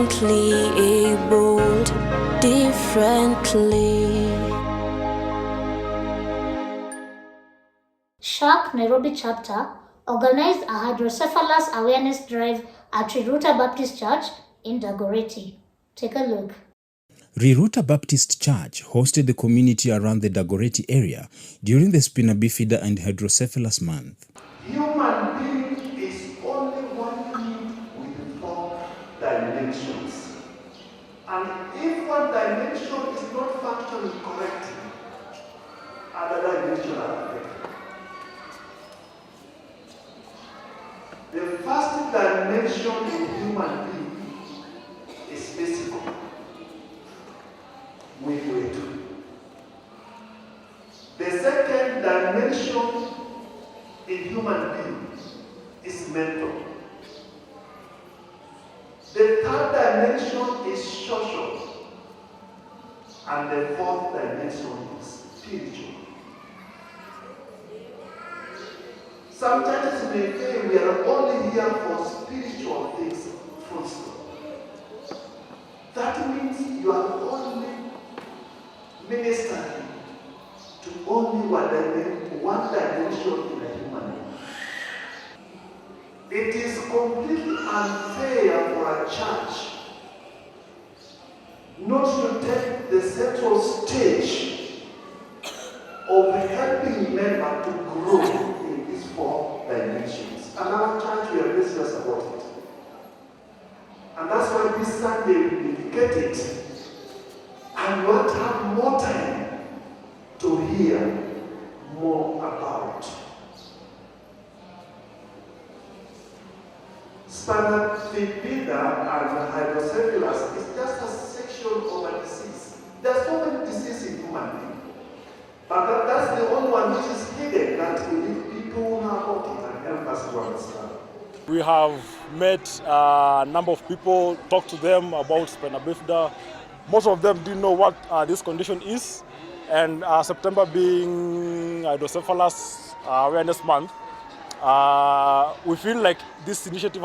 differently abled, differently. SHAK Nairobi chapter organized a Hydrocephalus awareness drive at Riruta Baptist Church in Dagoretti. Take a look. Riruta Baptist Church hosted the community around the Dagoretti area during the Spina Bifida and Hydrocephalus month. Human being is only one being with 4 dimensions. And if one dimension is not functioning correctly, other dimensions are affected. The first dimension in human being is physical. The second dimension in human being is mental. The third dimension is social. And the fourth dimension is spiritual. Sometimes we may say we are only here for spiritual things, full stop. That means you are only ministering to only one dimension in a human being. It is completely unfair for a church not to take the central stage of helping members to grow in these 4 dimensions. And our church, we are very serious about it. And that's why this Sunday we dedicate it. And we want to have more time to hear more about Spina bifida and hydrocephalus is just a section of a disease. There are so many diseases in human beings. But that's the only one which is hidden that we need people who know about it and help us to understand. We have met a number of people, talked to them about Spina bifida. Most of them didn't know what this condition is. And September being Hydrocephalus Awareness Month, we feel like this initiative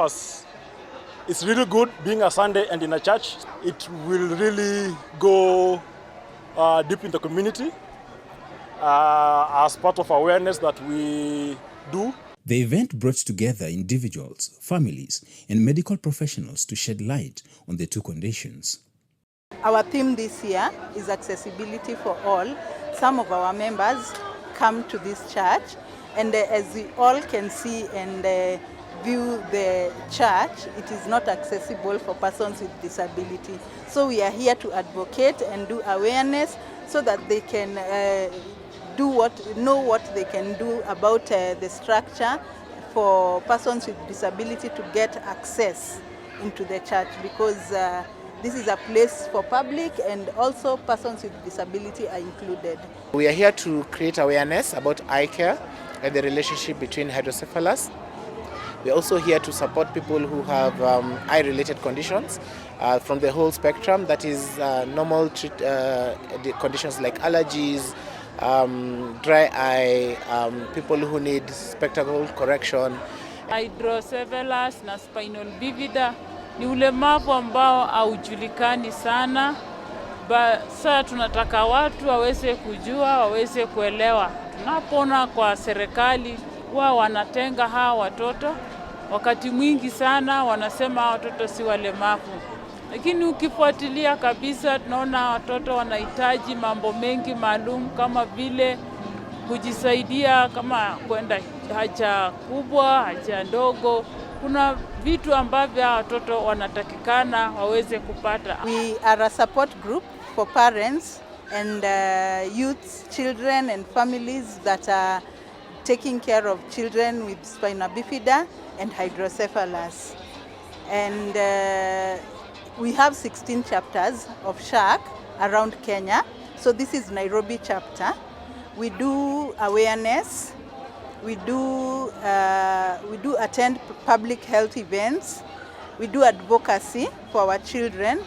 is really good, being a Sunday and in a church. It will really go deep in the community as part of awareness that we do. The event brought together individuals, families, and medical professionals to shed light on the 2 conditions. Our theme this year is accessibility for all. Some of our members come to this church, and as we all can see and view the church, it is not accessible for persons with disability. So we are here to advocate and do awareness so that they can know what they can do about the structure for persons with disability to get access into the church, because this is a place for public and also persons with disability are included. We are here to create awareness about eye care and the relationship between hydrocephalus. We are also here to support people who have eye-related conditions from the whole spectrum, that is normal conditions like allergies, dry eye, people who need spectacle correction. Hydrocephalus na spinal bifida ni ulemavu ambao haujulikani sana. Sasa tunataka watu waweze kujua, waweze kuelewa. Tunapoona kwa serikali wao wanatenga hawa watoto, wakati mwingi sana wanasema watoto si walemavu. Lakini ukifuatilia kabisa tunaona watoto wanahitaji mambo mengi maalum kama vile kujisaidia, kama kwenda haja kubwa, haja ndogo. Kuna vitu ambavyo watoto wanatakikana waweze kupata. We are a support group for parents and youth, children and families that are taking care of children with spina bifida and hydrocephalus. And we have 16 chapters of SHAK around Kenya. So this is Nairobi chapter. We do awareness. We do attend public health events. We do advocacy for our children,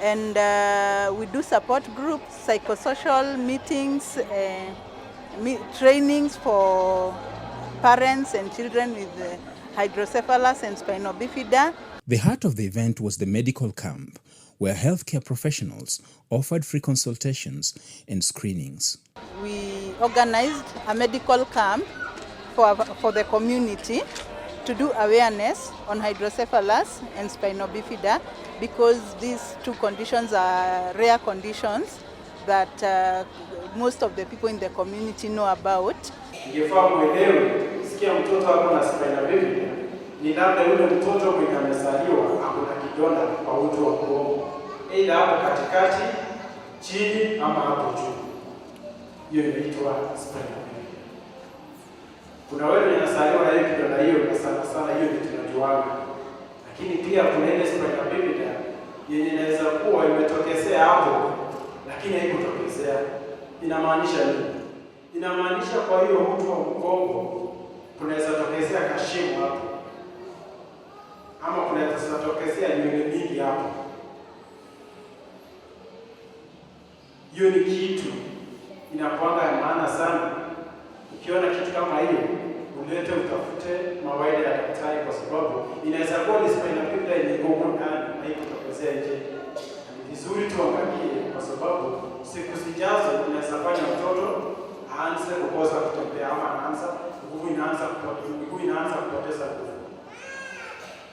and we do support groups, psychosocial meetings, trainings for parents and children with hydrocephalus and spina bifida. The heart of the event was the medical camp, where healthcare professionals offered free consultations and screenings. We organized a medical camp for the community to do awareness on hydrocephalus and spina bifida, because these two conditions are rare conditions that most of the people in the community know about. Ingefaa mwelewe, sikia mtoto ako na spina bifida, ni labda yule mtoto mwenye amezaliwa ako na kidonda kwa uti wa mgongo, aidha hapo katikati, chini ama hapo juu. Hiyo inaitwa spina bifida. Kuna wewe unazaliwa na hiyo kidonda hiyo, na sana hiyo ndio tunajuanga. Lakini pia kuna ile spina bifida yenye inaweza kuwa imetokezea hapo lakini haikutokezea. Inamaanisha nini? Inamaanisha kwa hiyo uti wa mgongo kunaweza tokezea kashimo hapo, ama kunaweza tokezea nywele mingi hapo. Hiyo ni kitu inakuanga ya maana sana. Ukiona kitu kama hiyo, ulete utafute mawaida ya daktari, kwa sababu inaweza kuwa ni spina bifida yenye iko ndani na haikutokezea nje. Vizuri tuangalie, kwa sababu siku zijazo inaweza fanya mtoto aanze kukosa kutembea, ama miguu inaanza kupoteza nguvu.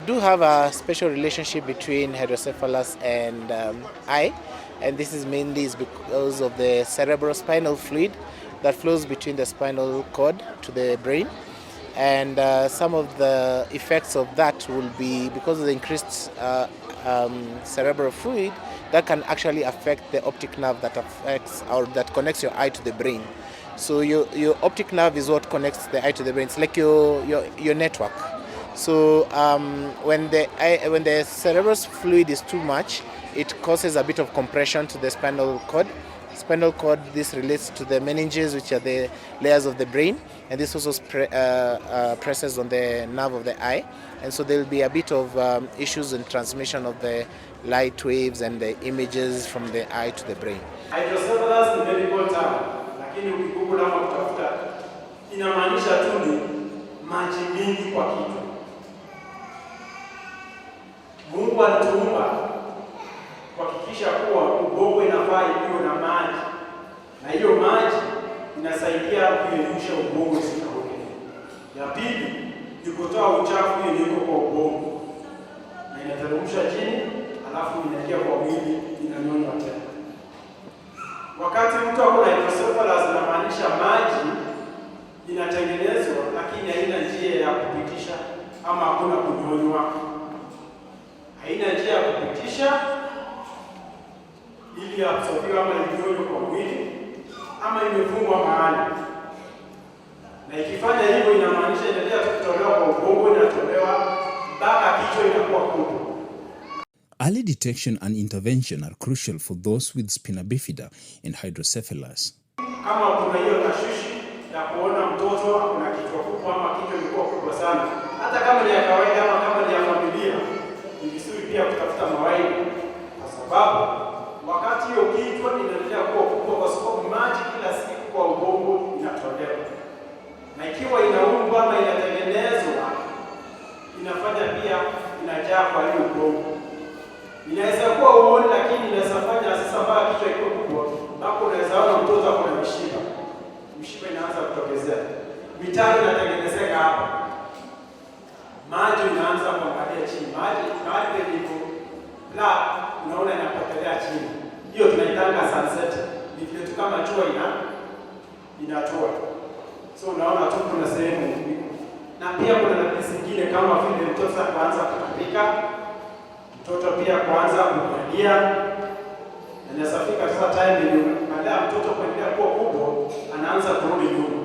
We do have a special relationship between hydrocephalus and eye, and this is mainly because of the cerebrospinal fluid that flows between the spinal cord to the brain. And some of the effects of that will be because of the increased cerebral fluid that can actually affect the optic nerve that affects or that connects your eye to the brain. So your optic nerve is what connects the eye to the brain. It's like your network. So when the cerebral fluid is too much, it causes a bit of compression to the spinal cord. Spinal cord, this relates to the meninges, which are the layers of the brain, and this also presses on the nerve of the eye, and so there will be a bit of issues in transmission of the light waves and the images from the eye to the brain. Hydrocephalus ni medical term, lakini ukigoogle ama kutafuta inamaanisha tu ni maji mingi kwa kitu. Mungu alituumba kuhakikisha kuwa ubongo inafaa iwe na maji, na hiyo maji inasaidia kuyeyusha ubongo usikauke. Ya pili ni kutoa uchafu ulioko kwa ubongo, na inateremsha chini, alafu inaingia kwa mwili, inanyonywa tena. Wakati mtu ako na hydrocephalus, inamaanisha maji inatengenezwa lakini haina njia ya kupitisha, ama hakuna kunyonywa. Haina njia ya kupitisha ili absorbiwe ama inyonywe kwa mwili, ama imefungwa mahali. Na ikifanya hivyo, inamaanisha inaendelea kutolewa kwa ubongo, inatolewa mpaka kichwa inakuwa kubwa. Early detection and intervention are crucial for those with spina bifida and hydrocephalus. Kama kuna hiyo tashwishi ya kuona mtoto ana kichwa kubwa ama kichwa ilikuwa kubwa sana, hata kama ni ya kawaida ama kama ni ya familia, ni vizuri pia kutafuta mawaida, kwa sababu wakati hiyo kichwa inaendelea kuwa kubwa, kwa sababu maji kila siku kwa ubongo inatolewa, na ikiwa inaungwa ama inatengenezwa, inafanya pia inajaa kwa hiyo ubongo. Inaweza kuwa uone, lakini inaweza fanya sasa mpaka kichwa iko kubwa, mpaka unaweza ona mtoto ako na mishipa. Mishipa inaanza kutokezea, mitaro inatengenezeka hapa, maji inaanza kuangalia chini, maji ndipo la unaona inapotelea chini. Hiyo tunaitanga sunset, ni vile tu kama jua inatoa. So unaona tu kuna sehemu, na pia kuna dalili zingine kama vile mtoto kuanza kutapika, mtoto pia kuanza kulia, na inasafika sasa time ndio baada ya mtoto kuendelea kuwa kubwa anaanza kurudi nyuma.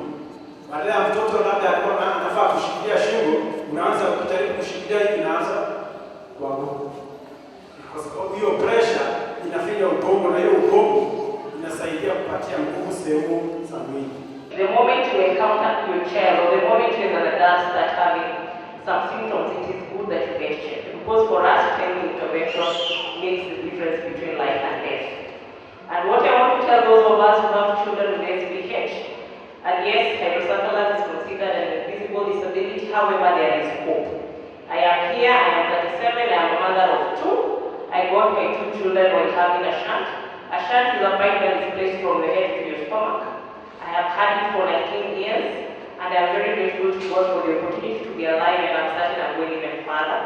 Baada ya mtoto labda alikuwa anafaa kushikilia shingo, unaanza kujaribu kushikilia hivi, inaanza kuanguka. Kwa sababu hiyo pressure inafinya ubongo, na hiyo ubongo inasaidia kupatia nguvu sehemu za mwili. The moment you encounter your child, or the moment you are an adult that having some symptoms, it is good that you get checked. Because for us, timely intervention makes the difference between life and death. And what I want to tell those of us who have children with SPH, and yes, hydrocephalus is considered an invisible disability, however, there is hope. I am here, I am 37 I'm a mother of 2. I got my 2 children while having a shunt. A shunt is a pipe that is placed from the head to your stomach. I have had it for 19 years, and I'm very grateful to God for the opportunity to be alive, and I'm certain I'm going even further.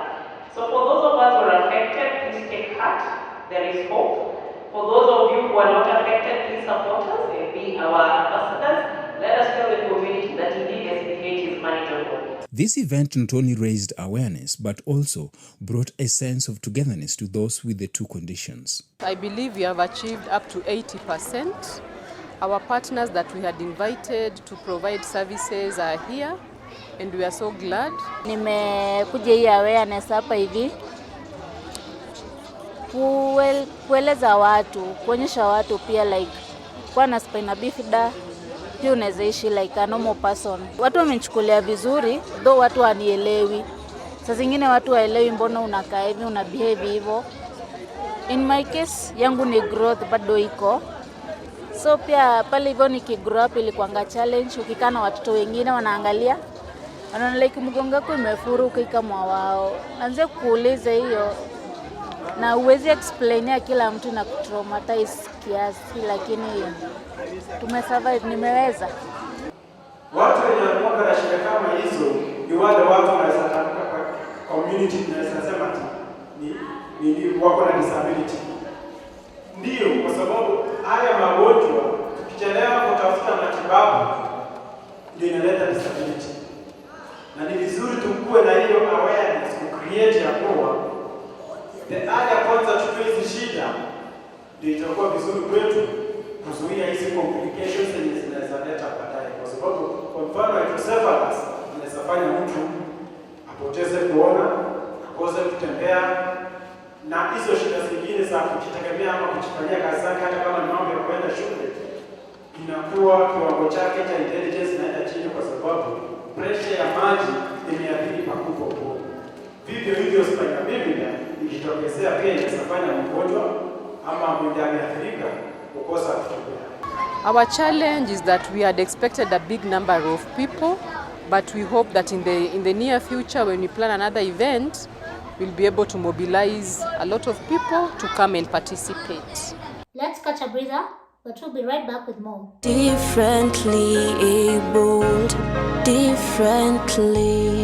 So for those of us who are affected, please take heart. There is hope. For those of you who are not affected, please support us and be our ambassadors. Let us tell the community that indeed SPH is manageable. This event not only raised awareness, but also brought a sense of togetherness to those with the 2 conditions. I believe we have achieved up to 80%. Our partners that we had invited to provide services are here, and we are so glad. Nimekuja hii awareness hapa hivi kueleza watu, kuonyesha watu pia like kwa na spina bifida pia unaweza ishi like a normal person. Watu wamenichukulia vizuri, though watu wanielewi. Saa zingine watu waelewi mbona unakaa hivi, una behave hivyo. In my case yangu ni growth bado iko. So pia pale hivyo nikigrow up ilikuanga challenge, ukikaa na watoto wengine wanaangalia. Wanaona like mgongo wako imefuruka kama wao. Anze kuuliza hiyo. Na uwezi explainia kila mtu na kutraumatize kiasi, lakini tumesurvive, nimeweza. Watu wenye wanakuwa na shida kama hizo ni wale watu wanaweza tamka kwa community, tunaweza sema ni wako na disability. Ndio, kwa sababu haya magonjwa tukichelewa kutafuta matibabu ndio inaleta disability. Na ni vizuri tukue na hiyo awareness, create ya kuwa kwanza tuchukue hizi shida, ndio itakuwa vizuri kwetu kuzuia hizi complications zenye zinaweza leta baadaye, kwa sababu kwa mfano hydrocephalus inaweza fanya mtu apoteze kuona, akose kutembea, na hizo shida zingine za kujitegemea ama kujifanyia kazi zake, hata kama ni mambo ya kwenda shule, inakuwa kiwango chake cha intelligence inaenda chini, kwa sababu pressure ya maji imeathiri pakubwa. Vivyo hivyo spina bifida ikitokezea pia inafanya mgonjwa ama mwili ameathirika kukosa kutembea. Our challenge is that we had expected a big number of people, but we hope that in the near future, when we plan another event, we'll be able to mobilize a lot of people to come and participate. Let's catch a breather, but we'll be right back with more. Differently abled, differently.